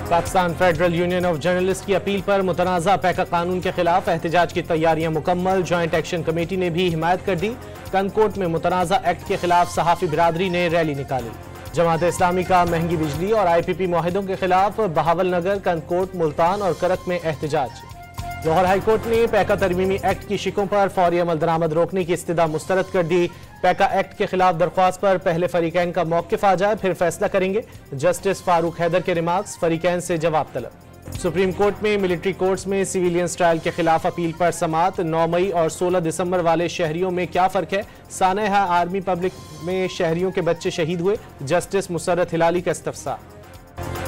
Pakistan federal union of journalist की appeal पर मुतनाज़ा पैका कानून के खिलाफ एहतजाज की तैयारियां मुकम्मल। जॉइंट एक्शन कमेटी ने भी हिमायत कर दी। कनकोट में मुतनाज़ा एक्ट के खिलाफ सहाफ़ी बिरादरी ने रैली निकाली। जमात इस्लामी का महंगी बिजली और IPP मुआहिदों के खिलाफ बहावल नगर, कनकोट, मुल्तान और करक में एहतजाज। लाहौर हाईकोर्ट ने पैका तरमीमी एक्ट की शिकों पर फौरी अमल दरामद रोकने की इस्तदा मुस्तरद कर दी। पैका एक्ट के खिलाफ दरख्वास्त पर पहले फरीकैन का मौक़िफ़ आ जाए, फिर फैसला करेंगे। जस्टिस फारूक हैदर के रिमार्क्स, फरीकैन से जवाब तलब। सुप्रीम कोर्ट में मिलिट्री कोर्ट्स में सिविलियंस ट्रायल के खिलाफ अपील पर समात। 9 मई और 16 दिसंबर वाले शहरियों में क्या फ़र्क है? सानहा आर्मी पब्लिक में शहरियों के बच्चे शहीद हुए। जस्टिस मुसर्रत हिलाली का इस्तफसार।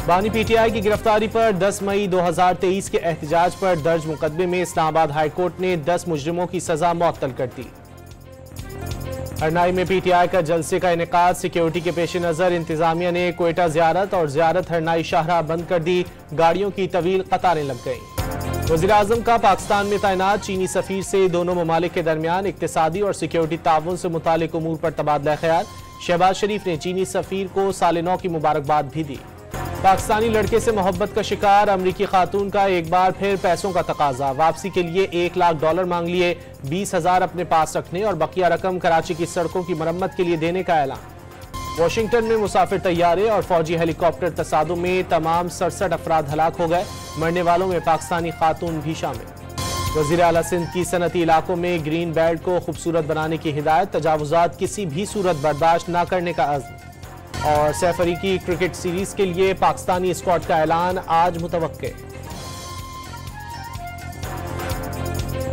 बानी PTI की गिरफ्तारी पर 10 मई 2023 के एहतजाज पर दर्ज मुकदमे में इस्लामाबाद हाई कोर्ट ने 10 मुजरिमों की सजा मुअत्तल कर दी। हरनाई में PTI का जलसे का इनेकाद। सिक्योरिटी के पेश नज़र इंतजामिया ने क्वेटा ज़ियारत और ज़ियारत हरनाई शाहराह बंद कर दी। गाड़ियों की तवील कतारें लग गईं। वज़ीर आज़म का पाकिस्तान में तैनात चीनी सफ़ीर से दोनों ममालिक के दरमियान इक्तिसादी और सिक्योरिटी ताउन से मुतालिक उमूर पर तबादला ख्याल। शहबाज शरीफ ने चीनी सफ़ीर को साल नौ की मुबारकबाद भी दी। पाकिस्तानी लड़के से मोहब्बत का शिकार अमरीकी खातून का एक बार फिर पैसों का तकाजा। वापसी के लिए $1 लाख मांग लिए। 20,000 अपने पास रखने और बकिया रकम कराची की सड़कों की मरम्मत के लिए देने का ऐलान। वाशिंगटन में मुसाफिर तैयारे और फौजी हेलीकॉप्टर तसादुम में तमाम 67 अफराद हलाक हो गए। मरने वालों में पाकिस्तानी खातून भी शामिल। वज़ीर आला सिंध की सनती इलाकों में ग्रीन बेल्ट को खूबसूरत बनाने की हिदायत। तजावुजात किसी भी सूरत बर्दाश्त न करने का अज़्म। और सैफ अली की क्रिकेट सीरीज के लिए पाकिस्तानी स्क्वाड का ऐलान आज मुतवक्के।